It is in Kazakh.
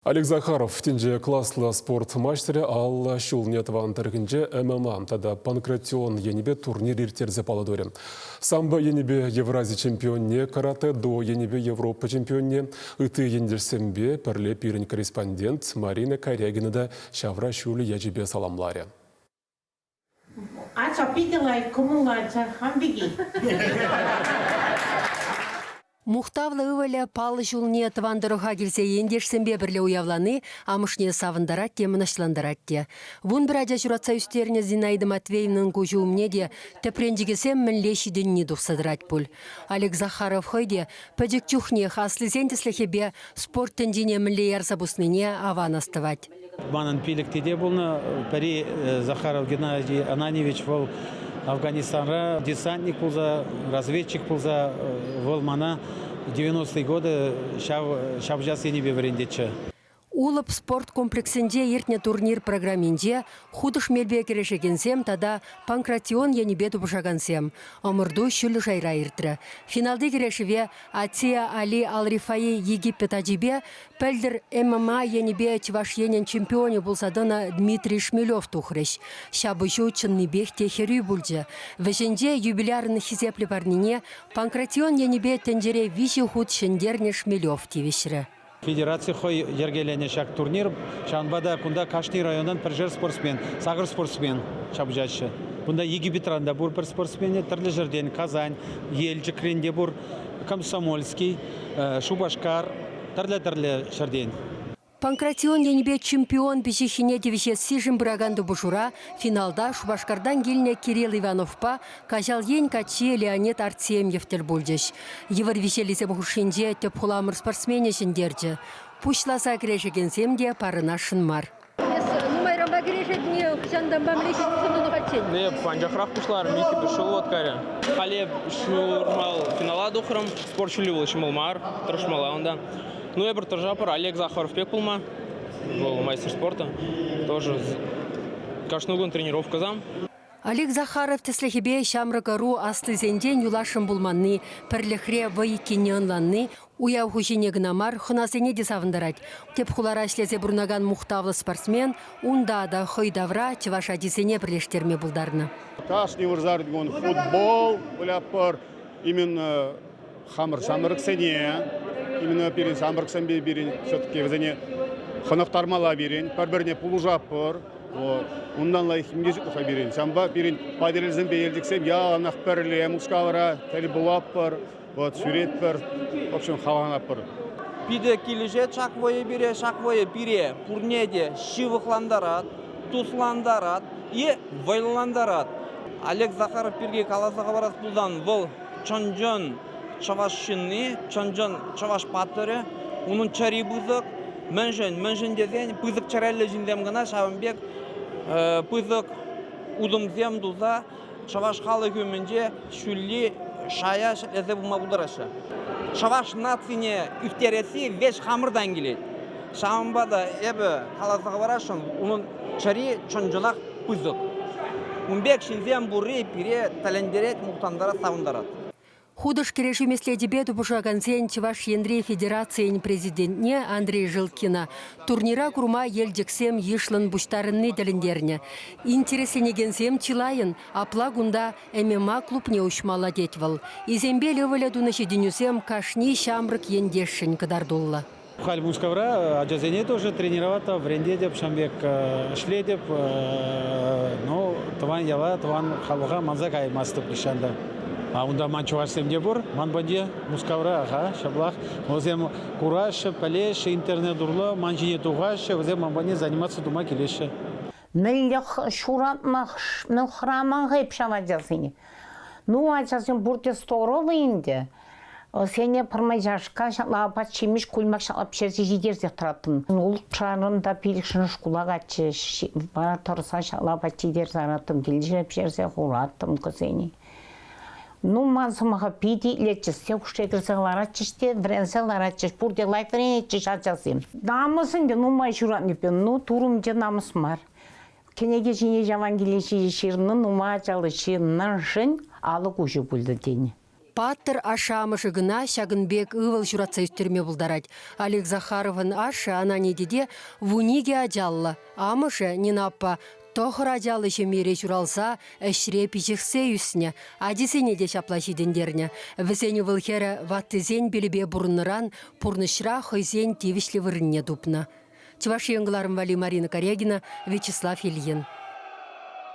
Олег Захаров тенже класслы спорт матчтері ал шулнетован тәргінже ММА тада панкратион енебе турнир иртерзе паладорем. Самбо енебе Евразия чемпионне, карате до енебе Европа чемпионне, ыты ендерсембе пірле пирен корреспондент Марина Корягина да шавра шулі ежебе саламларе. Мухтавлы ываля палы жулне тавандырыға келсе ендешсенбе бірлі уявланы, амышне савындарат те, мұнашландарат. Вун бір ажа журатса үстеріне Зинаида Матвеевнің көжуымне де тәпрендігесем мінлешіден не дұқсадырат бұл. Олег Захаров хойде пәдік чухне хаслы-зентісліхебе спорт тендене мінле ярзабусныне аван астывать. Манан пиліктеде бұлны пәрі Захаров Геннадий Ананевич бұл Афганистанға десантник болса, разведчик болса, бұл мана 90-й годы шабжас енебе біріндетші. Улып спорт комплексінде ертне турнир программинде худыш мелбе керешегенсем, тада панкратион енебе тупышагансем. Омырду шүлі жайра иртірі. Финалды керешеве Атия Али Алрифаи Египет аджибе пәлдір ММА енебе чываш енен чемпионе болсадына Дмитрий Шмелев тухрыш. Шабышу чынныбех техерүй бұлжы. Вешенде юбилярны хизеплі парнине панкратион енебе тенджере виші худ шендерне Шмелев тевешірі. Федерация хой ергелене шак турнир, шанбада кунда Кашни райондан піржер спортсмен, сағыр спортсмен шабжашы. Кунда Египетранда бұр бір спортсмене, түрлі жерден Казань, Елчі кренде бұр, Комсомольский, Шубашкар, түрлі жерден. Панкратион енебе чемпион бешехине девеше сижим браганду бушура, финалда Шубашкардан гильне Кирилл Ивановпа, кажал ен качи Леонид Артемьев тельбульдеш. Евар веселисе бухушинде тепхуламыр спортсмене шендерджі. Пушласа крешегенсем де парына шынмар. Numaraға керешетіне ұқшандан бәмлешетін сұмыны қатшен? Не, панжақырақ пұшылар, мекі дүшіл өткәрі. Қалеп шұрмал финала дұқырым, спорт шүлі бұл шымылмар, тұрышмала онда. Ну, я бір тұржапыр, Олег Захаров пек бұлма, бұл мастер спорта. Тоже кашнугын тренировка зам. Олег Захаров теслехебе шамрыгару асты зенден юлашын булманны, пірліхре вайкененланны, уяв хужине гнамар, хынасыне де савындарать. Теп хулара шлезе бурнаган мухтавлы спортсмен, унда да хойдавра чываша десене бірлештерме булдарны. Кашни вырзардыгон футбол, уляпыр, именно хамыр-шамырық сене, именно перен самырық сенбе берен, все-таки везене хынықтармала берен, бір-біріне пулужапыр, Ундан лайхимге жүкіға берен. Самба берен пайдырылзын бейелдіксем, я анақ бірлі, мұскавара, тәлі бұлаппыр, сүрет бір, в общем, хаванаппыр. Биде кележе шақвойы бире, пурнеде шивықландарат, тусландарат, вайландарат. Олег Захаров бірге қаласыға барас бұлдан бұл чонжон чавашшынны, чонжон чаваш паттыры, оның чари бұзық, Мәнжен дезен, пызык чарайлы жіндем гына Шабынбек пызык удымзем дуза Шаваш халы көмінде шүлі шая ләзі бұлма бұлдарашы. Шаваш нацине үфтересі веш хамырдан келеді. Шабынбада әбі қаласыға барашын, оның чари чонжонақ пызык. Үнбек шинзем бұры пире тәлендерет мұқтандара савындарат. Худыш кереші месле дебету пушагансен Чеваш Ендре Федерациян президентне Андрей Жилкина. Турнира курма елдексем ешлын буштарынны дәліндеріне. Интересенегенсем чилайын, апла гунда ММА клубне ушмала детвал. Изембе леваля дунашы денюсем кашни шамрык ендешшін кадардулла. Халь Мускавра, аджазене тоже тренировата в Рендедеп, Шамбек Шледеп, но таван яла, таван халуға манзакай мастып лишанда. А унда манчуашсем де бур, манбанде Мускавра, аха, шаблах. Возем кураж, палеш, интернет дурло, манжине тугаш, возем манбанде заниматься дума келеше. Ныллық шуратмақ, ныл храман ғайып шаваджасыне. Ну, аджасын бұрте сторовы инде. Сене пырмай жашқа шалапат шемеш көлмақ шалап шерсе жидерзе тұраттым. Ол шарында пилікшін шкулаға чеш, бара тұрса шалапат жидер зараттым, келжеп шерсе құраттым көзені. Ну, мансымаға пиди летчесте, ұштегірсеғлар атчеште, вренселар атчеш, бұрде лайфрен етчеш атчасым. Намысын де, ну, май шуратнепен, ну, турым де намыс мар. Кенеге жіне жаван келеші шерінің, ну, ма ачалы шерінің шын, алы көші бұлды дені. Паттыр ашамышы гына Шагынбек ывыл журатса үстерме булдарать. Олег Захаровын ашы ананедеде вуниге ажаллы. Амышы нинаппа тохыр ажалы жемере журалса әшре пичексе үсіне. Адисене де шаплашидендеріне. Візені вылхері ваттызен белебе бұрыныран пұрнышра хойзен тивішлі вырынне дупна. Чуваши Вали Марина Корягина, Вячеслав Ильин.